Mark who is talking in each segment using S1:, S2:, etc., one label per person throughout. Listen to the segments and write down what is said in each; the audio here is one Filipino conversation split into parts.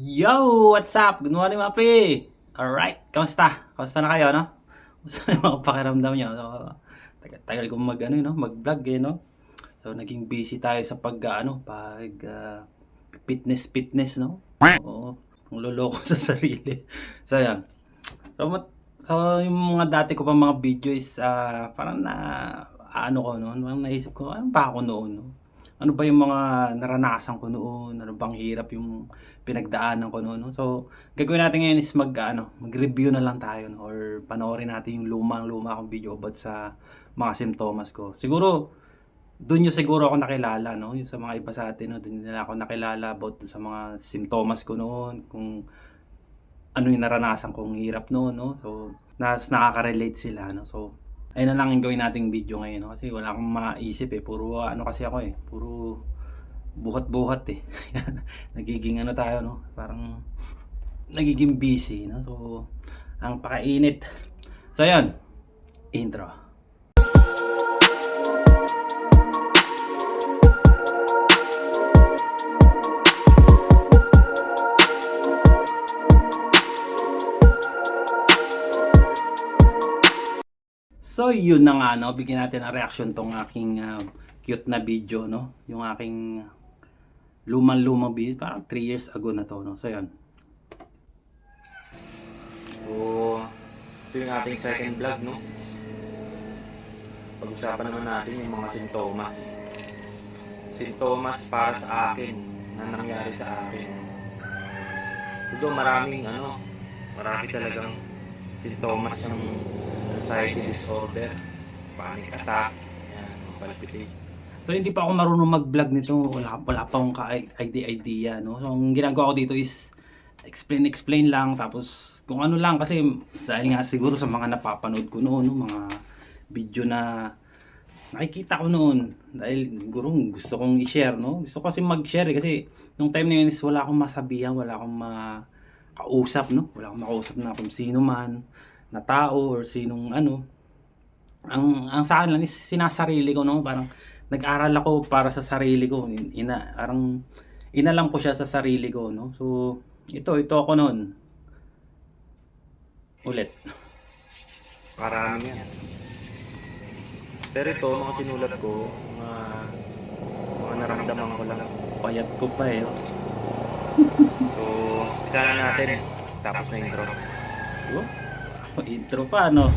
S1: Yo! What's up? Good morning mga pre! Alright, kamusta? Kamusta na kayo, no? Kamusta na yung mga pakiramdam nyo? So, tagal kong mag-vlog no? So, naging busy tayo sa fitness, no? Oo, ang loloko sa sarili. So, yan. So, yung mga dati ko pa mga video is, parang naisip ko, ano ba ako noon, no? Ano ba yung mga naranasan ko noon? Ano bang hirap yung pinagdaanan ko noon, no? So, gagawin natin ngayon is mag-review na lang tayo, no? Or panoorin natin yung lumang-luma kong video about sa mga simptomas ko. Siguro, doon yung siguro ako nakilala, no? Yung sa mga iba sa atin, no? Doon nila ako nakilala about sa mga simptomas ko noon, kung ano yung naranasan kong hirap noon, no? So, nakaka-relate sila, no? So, ayun na lang yung gawin nating video ngayon, no? Kasi wala akong maisip eh. Puro kasi ako eh. Puro buhat-buhat eh. Nagiging tayo, no? Parang nagiging busy, no? So, ang pakainit. So, ayun. Intro. So, yun na nga, no? Bigyan natin ng reaction tong aking cute na video, no? Yung aking lumang-lumang video. Parang 3 years ago na to, no? So, yun.
S2: So, ito yung ating second vlog, no? Pag-usapan naman natin yung mga sintomas. Sintomas para sa akin, na nangyari sa akin. Ito marami talagang sintomas ng anxiety disorder, panic attack, yan, palpitation.
S1: So, hindi pa ako marunong mag-vlog nito. Wala pa akong idea, no? So, ang ginagawa ko dito is explain lang. Tapos, kung ano lang. Kasi, dahil nga siguro sa mga napapanood ko noon, no? Mga video na nakikita ko noon. Dahil, siguro, gusto kong i-share, no? Gusto ko kasi mag-share, kasi, nung time na yun is wala akong masabihan, wala akong makausap, no? Wala akong makausap na kung sino man na tao or sinong ang sa akin lang is sinasarili ko, no? Parang nag-aral ako para sa sarili ko. Parang inalam ko siya sa sarili ko, no? So, ito ako noon. Ulit.
S2: Marami yan. Pero ito, mga sinulat ko, mga naramdaman ko lang.
S1: Payat ko pa eh. Oh.
S2: So, isa na natin. Tapos na intro.
S1: Intro pa, no?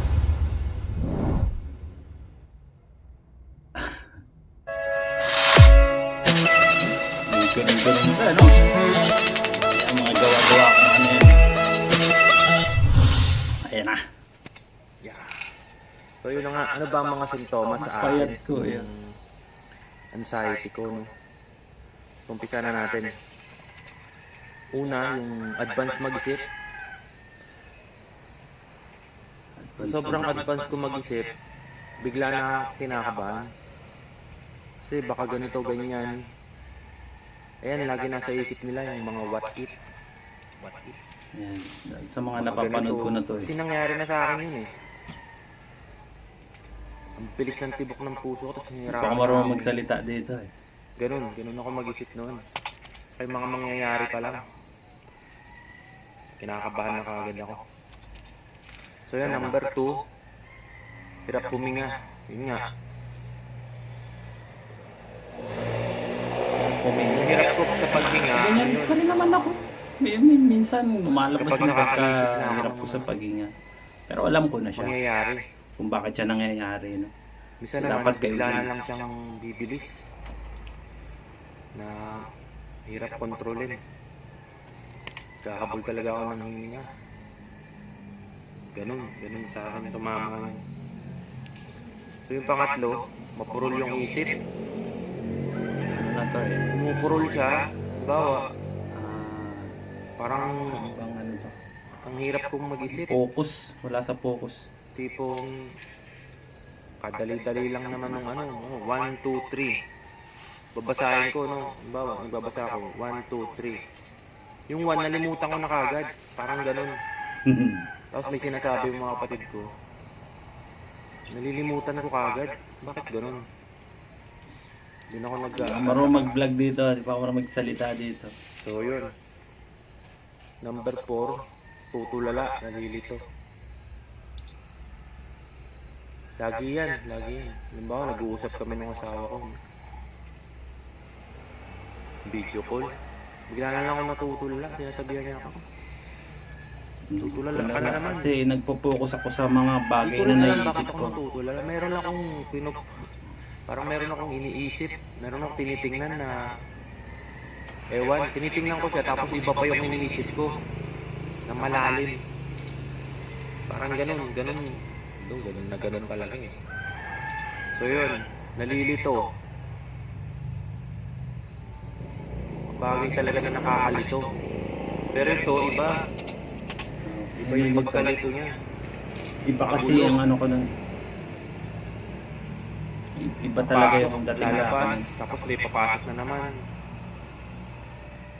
S1: Ganun pa, no? Kaya mga gawa-gawa kung ano yan. Ayan na.
S2: Yeah. So yun na nga, ano ba ang mga sintomas sa akin?
S1: Payat ko,
S2: yung anxiety ko, no? Umpisa na natin. Una, yung advance mag-isip. Sobrang advance ko mag-isip, bigla na kinakabahan. Kasi baka ganito, ganyan. Ayan, lagi nasa isip nila yung mga what if. What if.
S1: Yan. Sa mga napapanood ko na to eh.
S2: Kasi nangyari na sa akin yun eh. Ang bilis ng tibok ng puso ko, tapos
S1: Hindi pa ako marunong magsalita dito eh.
S2: Ganun ako mag-isip noon. Ay mga mangyayari pa lang. Kinakabahan na kaagad ako. So yan, number 2, hirap huminga. Yun nga.
S1: Huminga.
S2: Yung hirap ko sa paghinga.
S1: Ganyan pa rin naman ako. Minsan lumalabas
S2: Kapag
S1: yung
S2: nakakaisip na
S1: hirap ko sa paghinga. Pero alam ko na siya
S2: mangyayari.
S1: kung bakit siya nangyayari, no?
S2: Minsan
S1: So,
S2: naman,
S1: dapat kayo
S2: bigla
S1: din.
S2: na lang siyang bibilis. Na hirap kontrolin. Kakabol talaga ako ng hininga. Ganun sa akin tumama yun. So yung pangatlo, mapurol yung isip.
S1: Ano na to eh?
S2: Pumupurol siya, bawa, parang
S1: Ano bang ano to?
S2: ang hirap kong mag-isip.
S1: Focus. Wala sa focus.
S2: Tipong kadali-dali lang naman ng 1, 2, 3. Babasahin ko, no? Bawa, nagbabasa ako, 1, 2, 3. Yung 1, nalimutan ko na kagad. Parang ganun. Tapos may sinasabi yung mga kapatid ko, nalilimutan ko kagad. Bakit ganun? Hindi na ako
S1: Marunong mag-vlog dito. Hindi pa ako marunong magsalita dito.
S2: So yun. Number 4, tutulala, nalilito. Lagi yan. Halimbawa, nag-uusap kami ng asawa ko. Video call. Bigla na lang ako natutulala, sinasabihan niya ako. Tutulala ka na naman.
S1: Kasi nagpo-focus ako sa mga bagay
S2: Hindi ko
S1: na
S2: rin alam
S1: naisip
S2: bakit ako
S1: ko.
S2: natutulala. Parang meron akong iniisip. Meron akong tinitingnan na ewan, tinitingnan ko siya tapos iba pa yung iniisip ko na malalim. Parang ganun talaga eh. So yun, nalilito. Bagay talaga na nakakalito. Pero ito, iba yung pagkalito niya.
S1: Iba kasi ang ano ko nun. Iba talaga yung dating na ako.
S2: Lalabas, tapos may papasok na naman.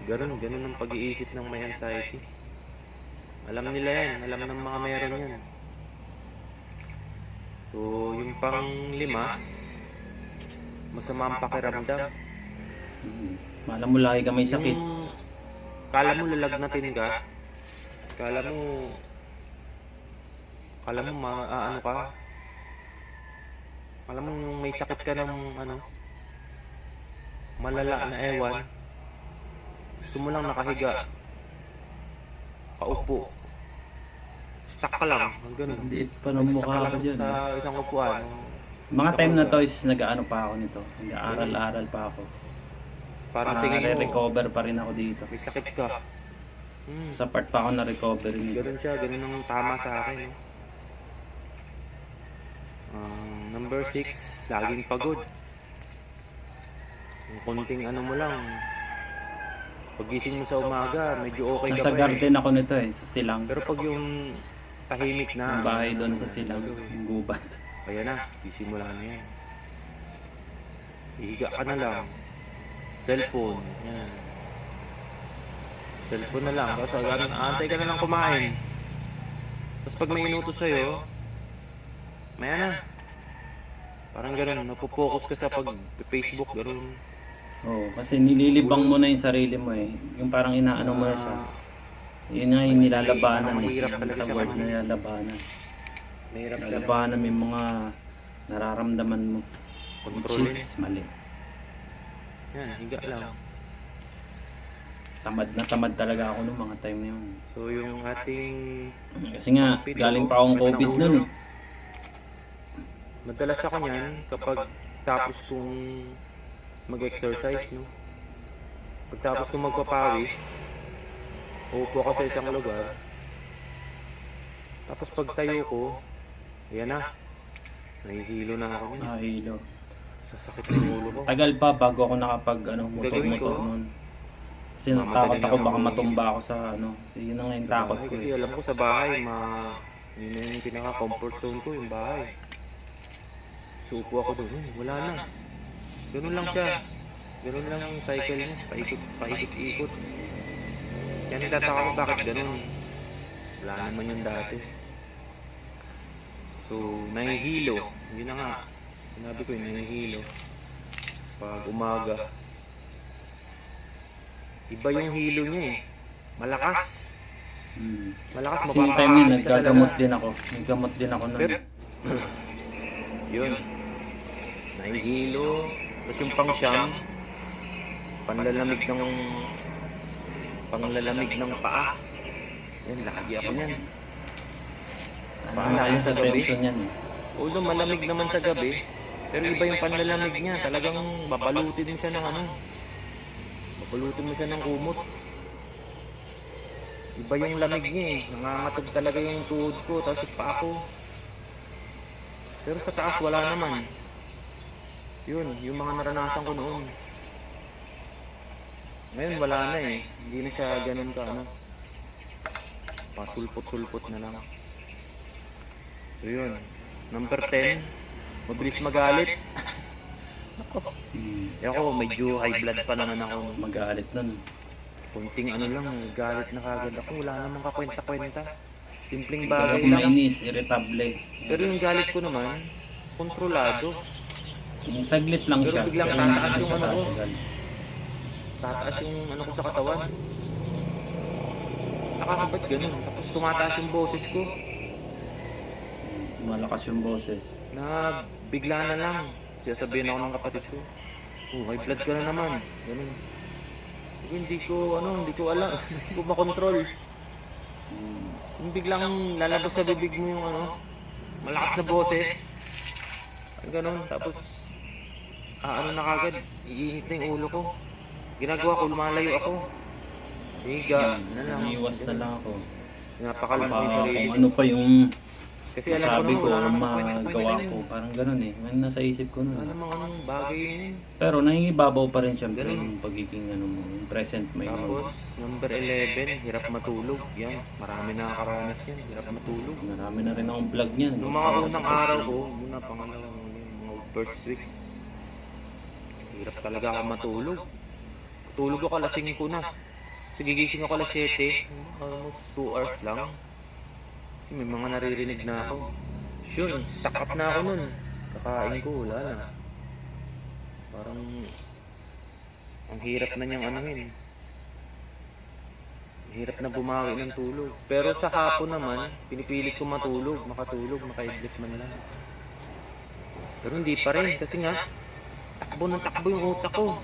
S2: Ganun ang pag-iisip ng may anxiety. Alam nila yan, alam ng mga meron yan. So, yung pang-5, masama ang pakiramdam.
S1: Malam mo lagi ka may sakit.
S2: Yung, kala mo lalagnatin ka, kala mo ano ka, kala mo yung may sakit ka ng malala na ewan, gusto mo lang nakahiga, paupo, stuck ka lang, ganun.
S1: Liit pa ng mukha ko dyan.
S2: Sa isang upuan.
S1: Mga time na to is nag-ano pa ako nito. Nag-aaral-aral pa ako.
S2: Parang tingin mo,
S1: Recover pa rin ako dito.
S2: may sakit ka.
S1: Sa part pa ako na-recover nito.
S2: Ganun siya, ganun ang tama sa akin. Number 6, laging pagod. Yung konting ano mo lang, pagising mo sa umaga, medyo okay ka
S1: Nasa
S2: pa
S1: garden ako nito sa Silang.
S2: Pero pag yung tahimik na,
S1: Yung bahay doon sa Silang,
S2: gagawin?
S1: yung gubat.
S2: Ayan na, sisimula na yan. Ihiga ka na lang. Cellphone, yan. Cellphone na lang. Tapos antay ka na lang kumain. Tapos pag may inutos sa'yo, maya na. Parang gano'n, napopokus ka sa pag-Facebook, gano'n.
S1: Oo, kasi nililibang mo na yung sarili mo Yung parang inaano mo na siya. Yun nga yung nilalabanan
S2: Mahirap talaga
S1: Sa
S2: siya,
S1: word na
S2: mahirap.
S1: nilalabanan.
S2: Mahirap siya.
S1: Nilalabanan mo yung mga nararamdaman mo. Which
S2: Kontrolin.
S1: is mali.
S2: Yan, higa lang.
S1: Tamad na tamad talaga ako nung mga time na yun.
S2: So yung ating
S1: Kasi nga, galing pa akong COVID nun.
S2: madalas ako niyan kapag tapos kong mag-exercise, no? Pagtapos kong magpapawis, uupo ako sa isang lugar. Tapos pag tayo ko, ayan na. Nahihilo na ako niyan.
S1: Hilo.
S2: Sasakit yung ulo ko.
S1: Tagal pa bago ako nakapag
S2: Gagawin
S1: motor-motor
S2: ko?
S1: nun. Kasi natakot ako baka matumba ako sa Yun na nga yung takot ko
S2: Kasi alam ko sa bahay, yun na yung pinaka-comfort zone ko, yung bahay. So upo ako doon, wala na. Ganun lang siya. Ganun lang yung cycle niya, paikot-ikot. Kaya nagtataka ko bakit ganun. Wala naman yung dati. So, nahihilo. Yun na nga. Sinabi ko yung nahihilo. Pag umaga. Iba yung hilo niya Malakas. Malakas,
S1: Kasi yung time yun,
S2: mapapakakit ka
S1: naggagamot
S2: talaga.
S1: din ako. Naggamot din ako nun.
S2: Pero, yun. Nahihilo. Tapos yung pang-siyam, panlalamig ng paa. Yan, lagi ako niyan.
S1: Ano tayo sa tension yan
S2: Although malamig naman sa gabi, pero iba yung panlalamig niya. Talagang babalutin mo siya ng babalutin mo siya ng kumot. Iba yung lamig niya Nangangatog talaga yung tuhod ko, tapos yung paa ko. Pero sa taas wala naman. Yun, yung mga naranasan ko noon. Ngayon wala na Hindi na siya ganun ka pasulpot-sulpot na lang. So yun. Number 10, mabilis magalit. Ako, medyo high blood pa naman ako.
S1: Magalit nun.
S2: Kunting lang, galit na kagad ako. Wala namang kakwenta-kwenta. Simpleng
S1: Pag
S2: bagay
S1: ako
S2: lang.
S1: mainis, irritable.
S2: Pero yung galit ko naman, kontrolado.
S1: Yung saglit lang
S2: Pero
S1: siya.
S2: biglang
S1: pero hindi
S2: tataas
S1: siya
S2: yung ano ko.
S1: tatagal.
S2: Tataas yung ko sa katawan. ka ba't ganun? Tapos tumataas yung boses ko.
S1: Malakas yung boses.
S2: Na bigla na lang. Sasabihin ako ng kapatid ko, oh, high blood ka na naman. Ganun. Hindi ko alam. Hindi ko makontrol.
S1: Mm.
S2: Yung biglang lalabas sa bibig mo yung malakas na boses. Ganun. Tapos, na kagad, iinit na yung ulo ko. Ginagawa ko, lumalayo ako. Higa, na lang.
S1: Iiwas na lang ako.
S2: Napakalma
S1: Baka
S2: yung sarili
S1: kung
S2: ko.
S1: ano pa yung
S2: Kasi alam ko
S1: sabi
S2: naman,
S1: ko,
S2: wala
S1: ang
S2: namang kwenta
S1: magawa
S2: yun.
S1: ko. Parang ganun eh. May nasa isip ko
S2: Wala
S1: nun.
S2: namang anong bagay yun.
S1: Pero nangingibabaw pa rin siyempre
S2: Ganun.
S1: yung pagiging mo, yung present mo.
S2: Tapos, number 11, hirap matulog. Yan, marami nakakaranas yan. Hirap matulog.
S1: Marami na rin akong vlog niyan.
S2: Noong mga unang araw ko, pangalawang mga first week, hirap talaga ako matulog. Tulog ako alas 5 na. Sige, gising ako alas 7. Almost 2 hours lang. Kasi may mga naririnig na ako. Yun, stuck up na ako nun. Kakain ko, wala na. Parang, ang hirap na niyang anuhin. Hirap na bumawi ng tulog. Pero sa hapon naman, pinipilit ko makatulog, makaidlip man lang. Pero hindi pa rin, kasi nga, takbo yung utak ko.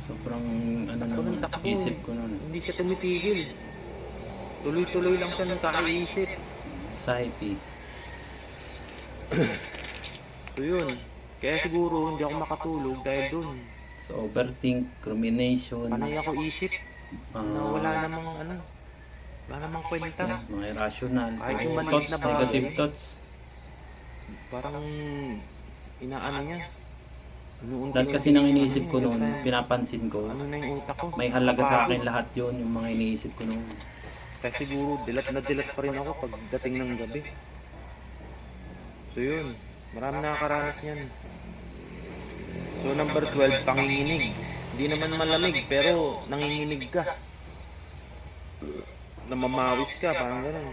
S1: Sobrang
S2: Takbo ng
S1: naman,
S2: takbo.
S1: isip ko nun.
S2: Hindi siya tumitigil. Tuloy-tuloy lang siya ng kakaisip.
S1: Anxiety.
S2: So yun, kaya siguro hindi ako makatulog dahil dun.
S1: So overthink, rumination.
S2: Panay ako isip na
S1: ah,
S2: wala namang kwenta.
S1: mga irrational.
S2: Kahit yung maliit
S1: Thoughts,
S2: na bagay.
S1: negative thoughts.
S2: Parang inaano niya. Inuunti
S1: Dahil kasi nang iniisip ko noon, pinapansin ko,
S2: ano na yung utak ko.
S1: may halaga sa akin lahat yon yung mga iniisip ko noon.
S2: Kaya siguro dilat pa rin ako pagdating ng gabi. So yun, marami nakakaranas niyan. So number 12, panginginig. Hindi naman malamig pero nanginginig ka. Namamawis ka, parang gano'n.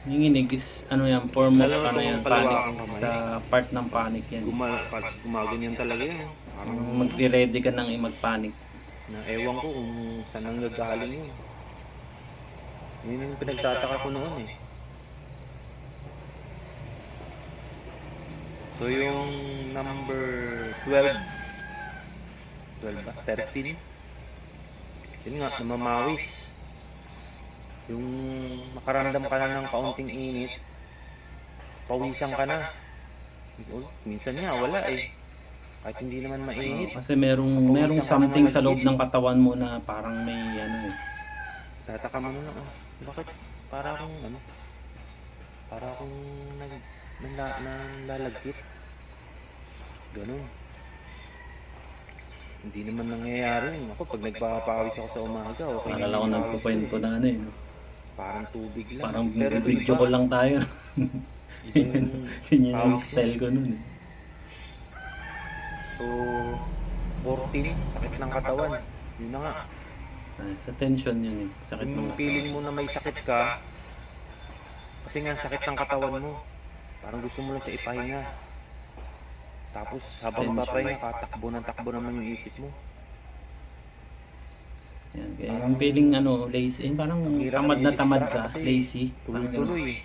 S1: Nanginginig is, yan, form of,
S2: Lalo na
S1: yan,
S2: itong
S1: panic.
S2: kalawakang kamay.
S1: Sa part ng panic yan.
S2: Gumaganyan talaga yun. Parang
S1: Magre-ready ka nang mag-panic.
S2: na ewan ko kung saan ang gagaling yun. Yun yung pinagtataka ko noon eh. So yung number 12 ba? 13? Yun nga, namamawis. Yung makaramdam ka na ng kaunting init, pawisan ka na. Minsan nga, wala eh. Kahit hindi naman mainit.
S1: Kasi merong something sa loob ng katawan mo na parang may
S2: Tataka mo na, bakit para akong nanlalagkit. Ganun. Hindi naman nangyayari yun. Ako, pag nagpapawis ako sa umaga, okay
S1: Para lang ako nagkukwento na eh. No?
S2: Parang tubig lang.
S1: Parang
S2: Pero ito
S1: video
S2: iba.
S1: ko lang tayo.
S2: Iba yung
S1: Yun yung
S2: pawis
S1: style ko nun.
S2: So, 14, sakit ng katawan. Yun na nga.
S1: Sa tension yun eh. Sakit ng
S2: Yung feeling mo na may sakit ka, kasi nga sakit ng katawan mo. Parang gusto mo lang siya ipahinga. Tapos habang
S1: Tension.
S2: papahinga ka, takbo naman yung isip mo.
S1: Yan. Kaya yung feeling lazy. Parang
S2: Hirap
S1: tamad na tamad
S2: i-distract
S1: ka.
S2: kasi
S1: Lazy. Parang ganun.
S2: Tuloy-tuloy.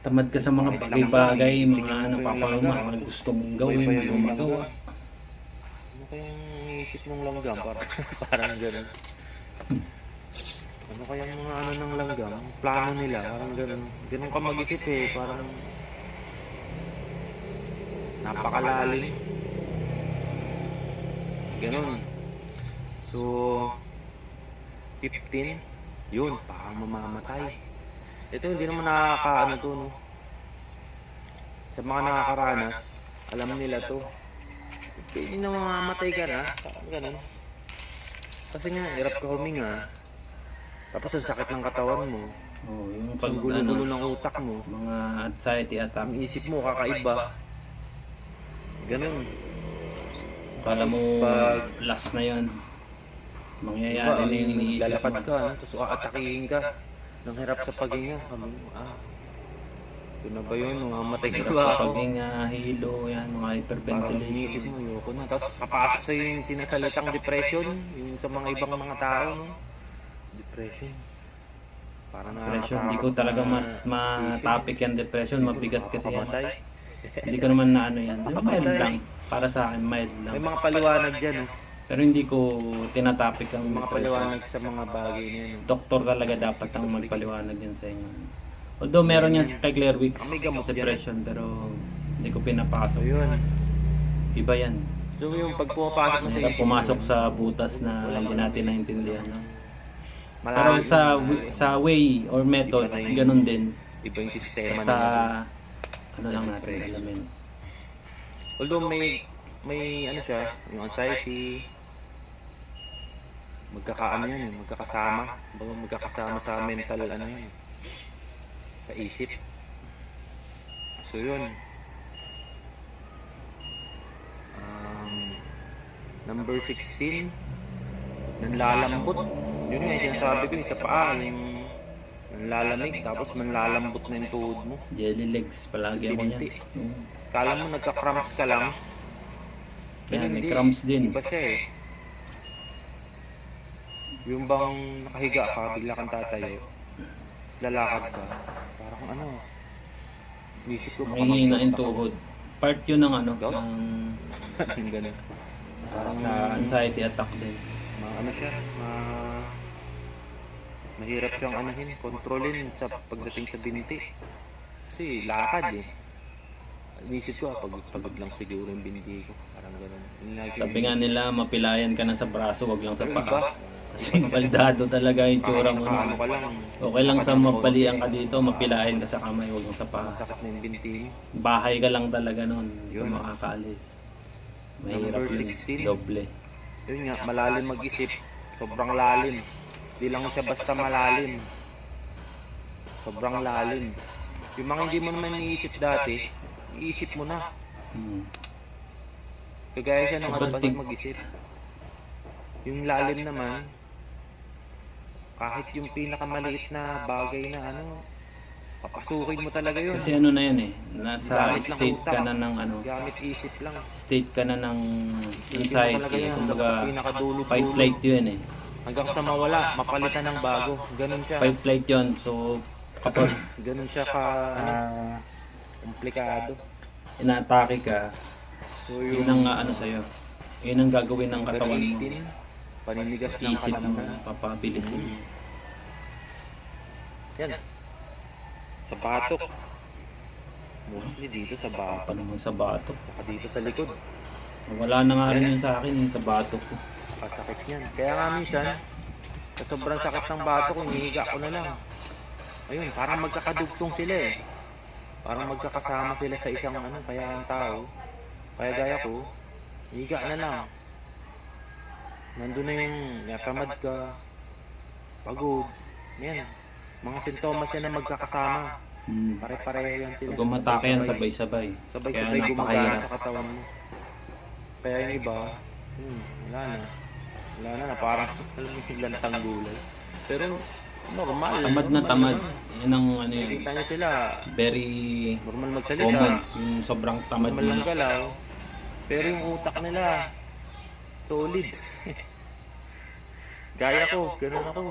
S1: Tamad ka sa mga bagay-bagay, mga mga gusto mong gawin, hindi mo magawa.
S2: Ano kayang isip ng langgam? Parang gano'n. Ano kayang mga ng langgam? Plano nila, parang gano'n. Gano'n ka mag-isip eh, parang napakalalim. Gano'n. So, 15, yun, parang mamamatay. Ito hindi naman nakakaano to, no? Sa mga nakakaranas, alam nila to. Pwede na mamamatay ka na, parang ganun. Kasi nga, hirap ka huminga. Tapos ang sakit ng katawan mo.
S1: Oh, yung pag
S2: Ang gulo-gulo ng utak mo.
S1: mga anxiety attack.
S2: Ang isip mo kakaiba. Ganun.
S1: Kala mo
S2: Pag-
S1: last na yun. Mangyayari na yung iniisip
S2: lalapad
S1: mo.
S2: ka, no? Tapos aatakihin ka. Nang hirap sa paghinga. Sabi mo, ito na ba yun? Mamamatay ka
S1: Hirap
S2: ba
S1: sa
S2: ako?
S1: paghinga, hilo, yan, mga
S2: Parang
S1: hyperventilation.
S2: inisip mo, yoko na. Tapos papasok sa yung sinasalitang depression, yung sa mga ibang mga tao, no? Depression. Parang
S1: Depression, hindi ko
S2: nakakatakot
S1: talaga
S2: na
S1: ma-topic yan depression, mabigat kasi yan.
S2: makamatay.
S1: Hindi ko naman na ano yan. Mild
S2: Makamatay.
S1: lang. Para sa akin, mild lang.
S2: May mga paliwanag dyan, oh.
S1: Pero hindi ko tinatopic ang
S2: May mga
S1: depression.
S2: paliwanag sa mga bagay na yan, oh.
S1: Doktor talaga dapat ang magpaliwanag yan sa inyo. Although meron yan kay Claire Weeks,
S2: May gamot yan.
S1: depression, pero hindi ko pinapasok.
S2: So yun.
S1: Iba yan.
S2: So yung pag pumapasok mo sa
S1: Mahirap
S2: isip
S1: pumasok
S2: mo,
S1: sa butas na hindi natin naintindihan. No? Pero
S2: malalim
S1: sa way or method,
S2: Iba na yung-
S1: ganun din.
S2: iba yung sistema
S1: Basta
S2: nila.
S1: ano lang natin alamin.
S2: Although may ano siya, yung anxiety, magkakaano yan, magkakasama. Baga magkakasama sa mental ano yan, sa isip. So yun. Number 16, nanlalambot. Yun nga, yung sinasabi ko, sa paa, yung nanlalamig, tapos manlalambot na yung tuhod mo.
S1: Jelly legs, palagi ako
S2: Binti.
S1: niyan. Mm.
S2: Kala mo nagka-cramps ka lang.
S1: Kaya may
S2: Hindi.
S1: cramps din.
S2: Iba siya eh. Yung bang nakahiga ka, bigla kang tatayo, lalakad ka, parang ano, isip ko baka
S1: Mahihina yung
S2: mag-doubt ako.
S1: tuhod. Part yun ng ano,
S2: Doubt?
S1: ng
S2: Yung ganun.
S1: sa anxiety attack din.
S2: Ano siya, mahirap siyang anuhin, kontrolin sa pagdating sa binti. Kasi lakad eh. Inisip ko, pagod lang siguro yung binti ko. Parang gano'n.
S1: Sabi nga nila, mapilayan ka na sa braso, wag lang sa
S2: Pero iba,
S1: paa. Kasi baldado talaga yung tsura mo.
S2: nakaano
S1: No?
S2: ka lang.
S1: Okay lang sa mapalian ka dito, mapilayan ka sa kamay, wag lang sa paa.
S2: Masakit na yung binti mo.
S1: Bahay ka lang talaga nun,
S2: Yun.
S1: kung makakaalis. Mahirap
S2: Number
S1: yun,
S2: 16.
S1: doble.
S2: Yun nga, malalim mag-isip. Sobrang lalim. Hindi lang siya basta malalim. Sobrang lalim. Yung mga hindi mo naman iniisip dati, iisip mo na.
S1: Hmm.
S2: Kagaya siya ng
S1: Sobrang
S2: advance
S1: ting-
S2: mag-isip. Yung lalim naman, kahit yung pinakamaliit na bagay na ano, papasukin mo talaga yun.
S1: Kasi ano na yan eh, nasa
S2: Gamit lang
S1: state
S2: utak.
S1: ka na ng ano,
S2: Gamit isip lang.
S1: state ka na ng
S2: Isipin mo talaga
S1: anxiety,
S2: yan.
S1: kumbaga
S2: Sa pinakadulo-dulo.
S1: fight flight yun eh.
S2: Hanggang sa mawala, mapalitan ng bago. Ganun siya.
S1: Fight flight yun, so kapag
S2: Ganun siya ka, ano, komplikado.
S1: inaatake ka,
S2: So
S1: yun ang ano sa'yo, yun ang gagawin ng katawan mo.
S2: 18, paninigas ng
S1: Isip mo,
S2: kalamnan.
S1: papabilisin mo.
S2: Yan. Sa batok. Mostly dito sa batok.
S1: Paano mo sa batok?
S2: Saka dito sa likod.
S1: Wala na nga rin yun sa akin, yung sa batok ko.
S2: Kasakit yan. Kaya nga minsan, sa sobrang sakit ng batok ko, hinihiga ko na lang. Ayun, parang magkakadugtong sila eh. Parang magkakasama sila sa isang ano, kaya ang tao. Kaya gaya ko, higa na lang. Nandun na yung natamad ka, pagod, yan. Mga sintomas yan na magkakasama.
S1: Hmm.
S2: Pare-pareho yan sila.
S1: Pag umatake yan, sabay-sabay. Kaya
S2: Sabay-sabay gumagana
S1: napakahirap.
S2: sa katawan mo. Kaya yung iba, wala na. Wala na, parang alam mo yung lantang gulay. Pero normal.
S1: Tamad na
S2: normal
S1: tamad.
S2: yun.
S1: Yan ang ano yun,
S2: Nakikita nyo sila,
S1: very
S2: normal magsalita,
S1: common. Yung sobrang tamad
S2: normal lang
S1: mo.
S2: galaw. Pero yung utak nila, solid. Gaya ko, ganun ako.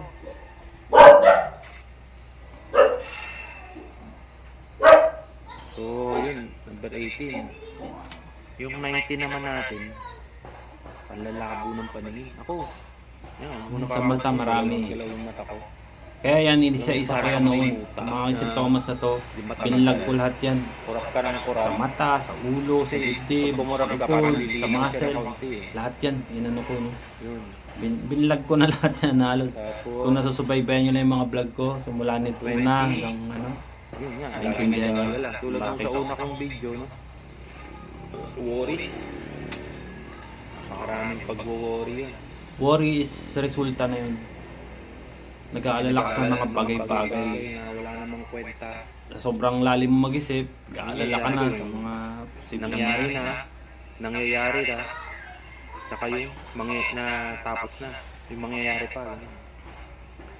S2: So, yun, number 18. Yung 19 naman natin, panlalabo ng paningin. Ako, yan, muna
S1: Sa mata, marami.
S2: Galaw yung mata ko.
S1: Kaya yan, isa-isa ko yan
S2: Parang may
S1: noon.
S2: muta
S1: Ang mga
S2: na-
S1: sintomas na to,
S2: Yung mata
S1: binlag
S2: masaya.
S1: ko lahat yan.
S2: Kurap ka ng kurap.
S1: Sa mata, sa ulo, sa
S2: Kasi
S1: dibdib,
S2: pag bumurap
S1: sa
S2: ka, parang
S1: likod, sa
S2: lilinaw siya ng
S1: muscle.
S2: kaunti eh.
S1: Lahat yan, inano ko no.
S2: Yun.
S1: Binlag ko na lahat yan halos.
S2: Tapos,
S1: Kung nasusubaybayan nyo na yung mga vlog ko, simula nito
S2: 20.
S1: na hanggang ano.
S2: yun nga,
S1: Naintindihan niyo.
S2: nag-aalala. Tulad nung
S1: Bakit?
S2: sa una kong video, no? Worries. Maraming pag-worry yun.
S1: Worry is resulta na yun. Nag-aalala ka sa mga bagay-bagay.
S2: na wala namang kwenta.
S1: Sa sobrang lalim mo mag-isip, nag-aalala ka na sa mga posibleng
S2: Nangyari na, nangyayari na, saka yung na tapos na, yung mangyayari pa. Yun.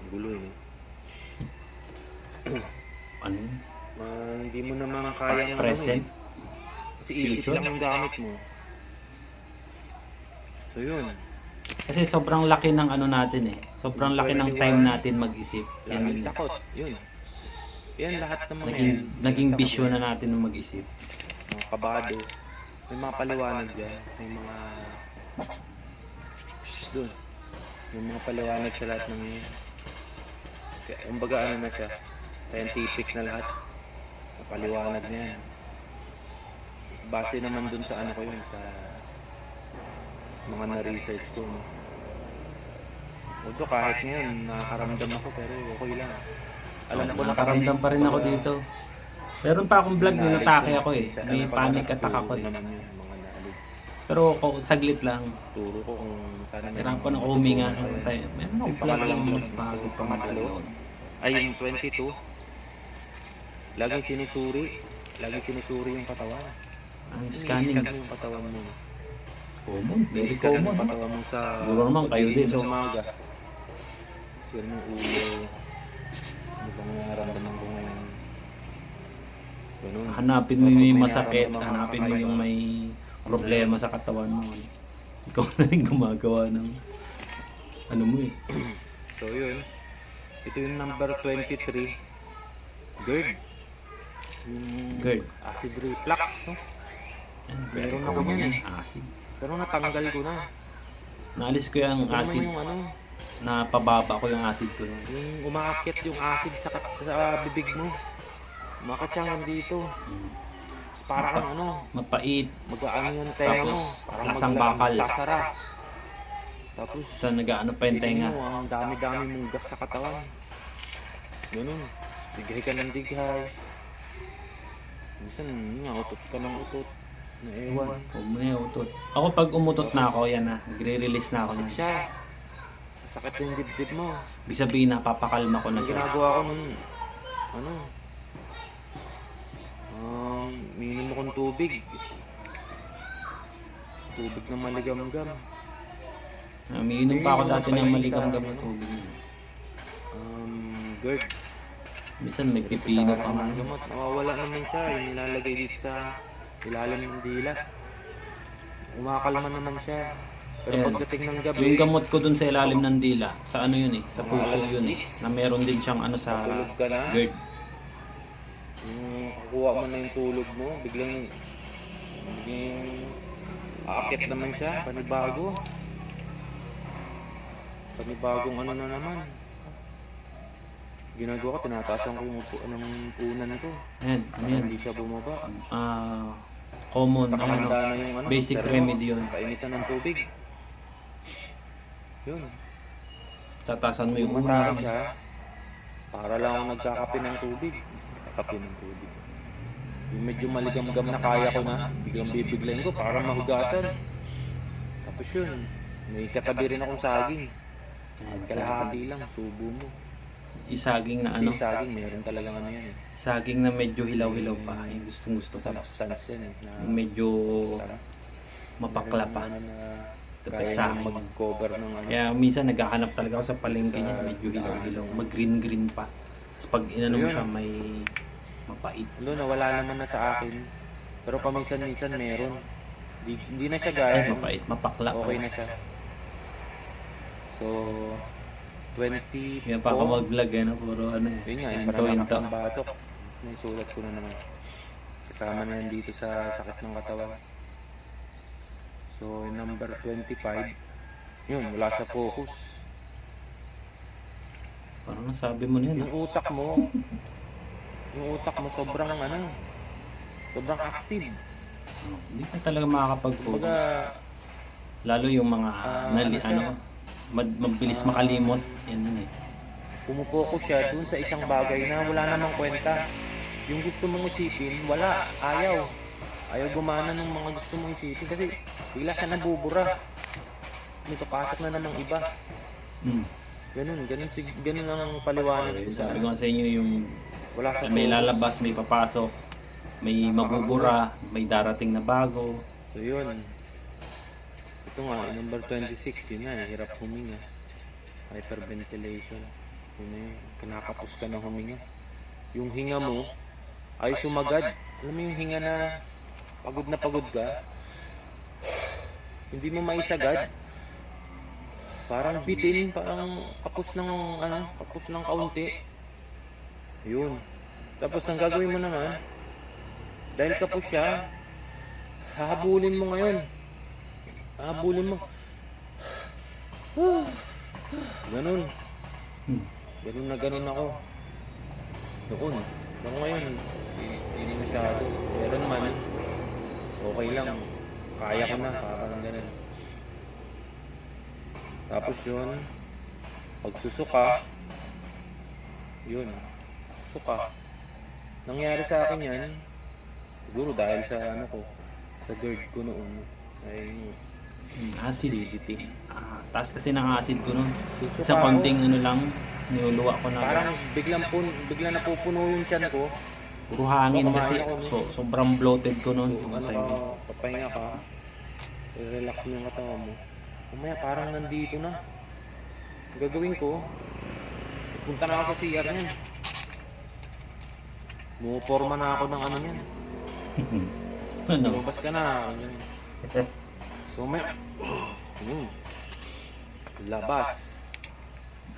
S2: Gulo yun.
S1: ano,
S2: Hindi mo naman
S1: past
S2: kayang
S1: present.
S2: Kasi isip
S1: future.
S2: lang yung gamit mo. So yun.
S1: Kasi sobrang laki ng ano natin eh. Sobrang laki ng time natin mag-isip. Yan
S2: Laging
S1: yun.
S2: takot. Yun. Yan lahat ng mga
S1: Naging
S2: takot
S1: bisyo
S2: yan.
S1: na natin ng mag-isip.
S2: Mga kabado. May mga paliwanag dyan. May mga... Doon. May mga paliwanag sa lahat ng yan. Kaya, kumbaga ano na siya. Scientific na lahat. Paliwanag na yan. Base naman dun sa ano ko yun. Sa mga na-research ko. No? Although kahit ngayon, nakakaramdam ako pero okay lang. Alam ko na
S1: Nakaramdam pa rin ako dito. Meron pa akong vlog din, natake ako eh. May panic attack ako eh.
S2: Naman yun, mga knowledge.
S1: Pero saglit lang.
S2: Turo ko kung sana
S1: Hirapan ako huminga ng time. Meron akong vlog lang bago pa
S2: pangatlo. Ay, yung 22. Laging sinusuri. Laging sinusuri yung katawan.
S1: Ang scanning.
S2: Ini-scan mo yung katawan mo.
S1: Common. Very
S2: I-scan
S1: common.
S2: yung katawan mo sa...
S1: Siguro naman kayo din.
S2: Sa umaga. Siguro yung ulo. Ano bang nararamdaman ko ngayon? Ganun.
S1: Hanapin mo yung may masakit. Hanapin mo yung may problema sa katawan mo. Ikaw na rin gumagawa ng ano mo eh.
S2: So yun. Ito yung number 23. GERD. Yung
S1: GERD.
S2: acid reflux, no?
S1: Yan,
S2: Meron ako
S1: common
S2: yan
S1: yan. Acid.
S2: Pero natanggal ko na.
S1: Naalis ko yung
S2: Ito naman
S1: acid.
S2: yung ano,
S1: Napababa ko yung acid ko.
S2: yung umaakit yung acid sa bibig mo. Umaakit siya hanggang dito. Tapos parang kang ano,
S1: Mapait.
S2: mag-aano yung tenga mo.
S1: Tapos,
S2: Parang
S1: lasang bakal.
S2: sasara. Tapos,
S1: Sa nag-ano pa yung tenga.
S2: tingin mo, ang dami-dami mong gas sa katawan. Ganun. Dighay ka ng dighay. Minsan, nga, utot ka ng utot. Na ewan.
S1: Huwag mo na yung utot. Ako pag umutot na ako, yan na. Nagre-release na ako
S2: Sakit
S1: na.
S2: siya. Sasakit yung dibdib mo.
S1: Ibig sabihin, napapakalma ko na
S2: Ang
S1: siya.
S2: ginagawa ko nun, ano, minum akong tubig. Tubig na maligam-gam.
S1: Umiinom pa ako dati ng maligam-gam na tubig.
S2: GERD.
S1: Minsan may pipino pa man.
S2: Gamot. Nawawala naman siya. Yung nilalagay dito sa ilalim ng dila. Umakalma naman siya. Pero
S1: Ayan.
S2: pagdating ng gabi,
S1: Yung gamot ko dun sa ilalim ng dila, sa ano yun eh, sa puso yun eh. Na meron din siyang ano sa
S2: tulog ka na.
S1: GERD.
S2: Yung kukuha mo na yung tulog mo, biglang aakit naman siya, panibago. Panibagong ano na naman. Ginagawa ko, tinataasan ko yung ng unan ko.
S1: Ayan, ano yan?
S2: Hindi siya bumaba.
S1: Common,
S2: Nakamanda
S1: ano,
S2: na yung ano,
S1: basic
S2: thermos,
S1: remedy yun.
S2: Painitan ng tubig. Yun.
S1: Tatasan mo yung
S2: Umatake
S1: una.
S2: siya, para lang ako nagkakape ng tubig. Kakape ng tubig. Yung medyo maligam-gam na kaya ko na, biglang bibiglayin ko para mahugasan. Tapos yun, may katabi rin akong saging.
S1: Ayan,
S2: Kalahati lang, subo mo.
S1: isaging na
S2: Kasi
S1: ano,
S2: saging, meron talagang ano yan eh.
S1: saging na medyo hilaw-hilaw pa. Yung gustong-gusto ko.
S2: Substance yan eh. Na,
S1: Yung medyo
S2: substance.
S1: mapakla pa.
S2: Meron ano na
S1: Tapos
S2: kaya
S1: sa
S2: na
S1: akin yan.
S2: mag-cover ng ano.
S1: Kaya minsan naghahanap talaga ako sa palengke niya, medyo hilaw-hilaw, mag-green-green pa. Tapos pag inano mo
S2: Ayun.
S1: siya, may mapait.
S2: Lo, nawala naman na sa akin. Pero paminsan-minsan meron. Hindi na siya
S1: Ay,
S2: gaya.
S1: mapait, mapakla.
S2: Okay na siya. So, 24.
S1: Kaya pa ako mag-vlog eh, no? Puro ano eh.
S2: Yun nga, yung
S1: Hinto,
S2: pananakit
S1: hinto.
S2: ng batok. May sulat ko na naman. Kasama na yan dito sa sakit ng katawan. So, yung number 25. Yun, wala sa focus.
S1: Parang nasabi mo na yan.
S2: Yung utak mo, sobrang ano, sobrang active.
S1: Hindi ka talaga makakapag-focus.
S2: Kumbaga,
S1: Lalo yung mga
S2: ano siya?
S1: mabilis makalimot. Yan yun eh.
S2: pumupokus siya dun sa isang bagay na wala namang kwenta. Yung gusto mong isipin, wala, ayaw. Ayaw gumana ng mga gusto mong isipin kasi bigla siya nabubura. May papasok na namang iba.
S1: Hmm.
S2: Ganun ang paliwanag ko sa
S1: Sabi ko nga sa inyo yung
S2: wala sa
S1: may
S2: focus.
S1: lalabas, may papasok, may mabubura, may darating na bago.
S2: So yun. Ito nga, number 26, yun na, hirap huminga. Hyperventilation. Yun na yun, kinakapos ka na huminga. Yung hinga mo ay sumagad. Alam mo yung hinga na pagod ka, hindi mo maisagad. Parang bitin, parang kapos ng kapos ng kaunti. Yun. Tapos ang gagawin mo naman, dahil kapos siya, hahabulin mo ngayon. Hahabulin mo. Ganun. Ganun na ganun ako. Noon. Pero ngayon, hindi masyado. Pero naman, okay lang. Kaya ko na, parang ganun. Tapos yun, pagsusuka, yun, suka. Nangyari sa akin yan, siguro dahil sa sa GERD ko noon, ay
S1: Acid.
S2: acidity.
S1: Taas kasi ng acid ko nun.
S2: Susuka
S1: Sa
S2: ako.
S1: konting lang, niluluwa ko na.
S2: Parang biglang napupuno yung tiyan ko.
S1: Puro hangin
S2: Baka
S1: kasi.
S2: kumain ako, no?
S1: Sobrang bloated ko nun.
S2: So,
S1: Nung time.
S2: ka, papahinga ka, relax mo yung katawan mo. Umaya parang nandito na. Ang gagawin ko, punta na ako sa CR niyan. Muporma na ako ng niyan.
S1: Ano?
S2: Lumabas ka na. So may, labas.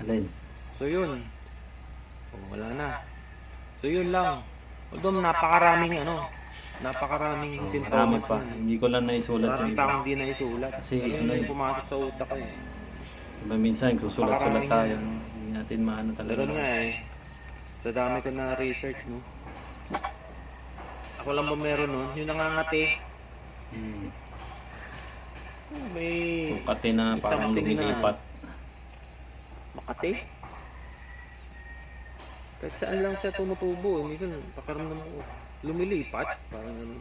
S1: Alin?
S2: So yun. Wala na. So yun lang. Although napakaraming napakaraming
S1: Marami
S2: sintomas
S1: pa.
S2: yan.
S1: Hindi ko lang naisulat yung
S2: Parang
S1: iba.
S2: tao hindi na isulat.
S1: Kasi
S2: Ano
S1: ano
S2: yung pumasok sa utak ko eh.
S1: Diba minsan kung sulat-sulat
S2: Napakaraming
S1: tayo,
S2: yan.
S1: hindi natin maano talaga.
S2: Laro nga eh. Sa dami ko na research, no? Ako lang ba meron nun? Yung nangangati. May
S1: Kukate na
S2: Isang
S1: parang
S2: tingnan.
S1: lumilipat.
S2: Makati. Kahit saan lang siya tumutubo. Minsan, pakaramdam ko, lumilipat. Parang ano.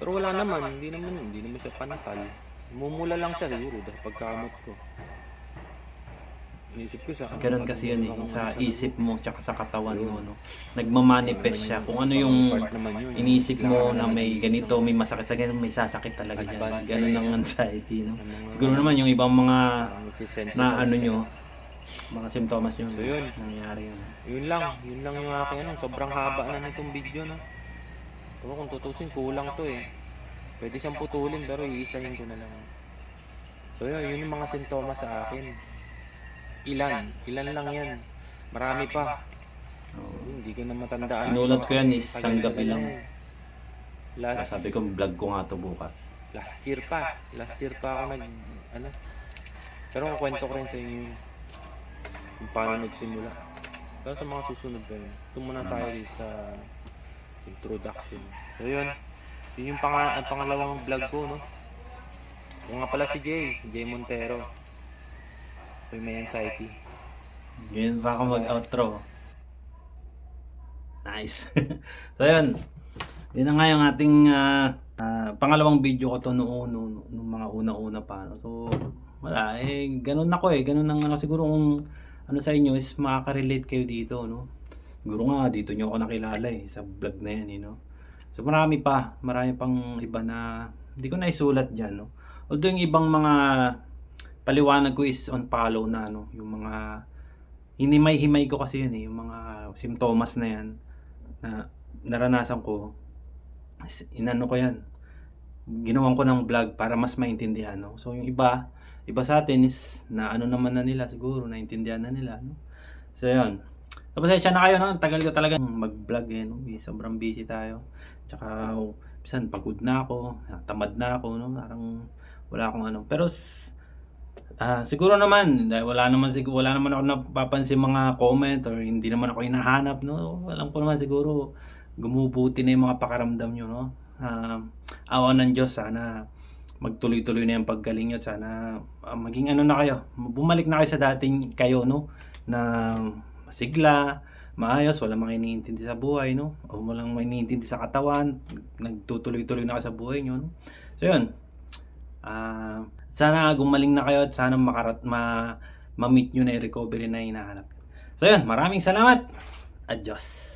S2: Pero wala naman. Hindi naman siya pantal. Mumula lang siya siguro dahil pagkamot ko. Inisip ko sa
S1: Ganun kasi yun eh, sa isip mo tsaka sa katawan mo, no? Nagmamanifest siya. Kung ano yung iniisip mo na may ganito, may masakit sa ganito, may sasakit talaga dyan. Ganun ang anxiety, no? Siguro naman yung ibang mga na ano nyo, mga simptomas nyo,
S2: So, yun.
S1: nangyari yun.
S2: Yun lang yung aking sobrang haba na nitong video, no? Pero kung tutusin, kulang to eh. Pwede siyang putulin pero iisahin ko na lang. So yun yung mga sintomas sa akin. Ilan lang yan. Marami pa. Hindi ko na matandaan.
S1: Inulat ko yan isang gabi lang.
S2: Last
S1: Sabi ko, vlog ko nga to bukas.
S2: year pa. Last year pa ako Pero ang kwento ko rin sa inyo yun. Kung paano nagsimula. Pero sa mga susunod kayo. Ito muna tayo dito sa introduction. So yun. Yun yung ang pangalawang vlog ko, no? Yung nga pala si Jay Montero. May anxiety.
S1: Ganyan pa ako mag-outro. Nice. So yun. Yun na nga yung ating pangalawang video ko to noong mga una-una pa. No? So wala ganun ako Ganun ang siguro kung ano sa inyo is makaka-relate kayo dito, no? Siguro nga dito nyo ako nakilala sa vlog na yan, you know? So marami pang iba na hindi ko naisulat diyan, no? Although yung ibang mga paliwanag ko is on follow na, no? Yung mga hinimay-himay ko kasi yun yung mga simptomas na yan na naranasan ko. Inano ko yan. Ginawan ko ng vlog para mas maintindihan, no? So yung iba sa atin is na ano naman na nila siguro, naintindihan na nila, no? So yun. Tapos siya na kayo, no? Tagal ko talaga mag-vlog no? Sobrang busy tayo. Tsaka minsan pagod na ako, tamad na ako, no? Parang wala akong ano. Pero siguro naman dahil wala naman ako napapansin mga comment or hindi naman ako hinahanap, no? Alam ko naman siguro gumubuti na yung mga pakaramdam nyo, no? Awa ng Diyos, sana magtuloy-tuloy na yung paggaling nyo. Sana maging ano na kayo, bumalik na kayo sa dating kayo, no? Na masigla, maayos, walang mga iniintindi sa buhay, no? O walang mga iniintindi sa katawan, nagtutuloy-tuloy na kayo sa buhay nyo, no? So yun, sana gumaling na kayo at sana ma-meet nyo na yung recovery na hinahanap. So yun, maraming salamat. Adios.